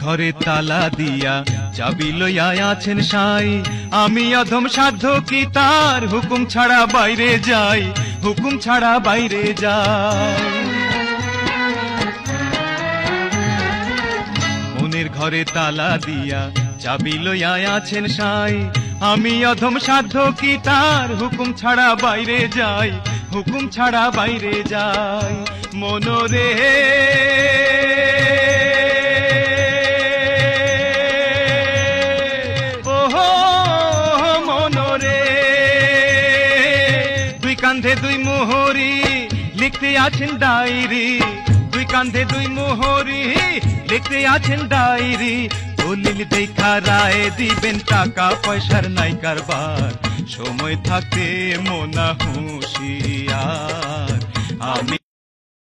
ঘরে তালা দিয়া চাবি লইয়া আছেন সাই, আমি অধম সাধ্য কি তার হুকুম ছাড়া বাইরে যাই, হুকুম ছাড়া বাইরে যাই। মনের ঘরে তালা দিয়া চাবি লইয়া আছেন সাই, আমি অধম সাধ্য কি তার হুকুম ছাড়া বাইরে যাই, হুকুম ছাড়া বাইরে যাই। মনোরে ওহো মনোরে, দুই কান্ধে দুই মোহরি লিখতে আছেন ডায়েরি, দুই কান্ধে দুই মোহরি লিখতে আছেন ডায়েরি। দলিল দেখা রায় দিবেন, টাকা পয়সার নাই কারবার, সময় থাকতে মোনা হুঁশিয়ার।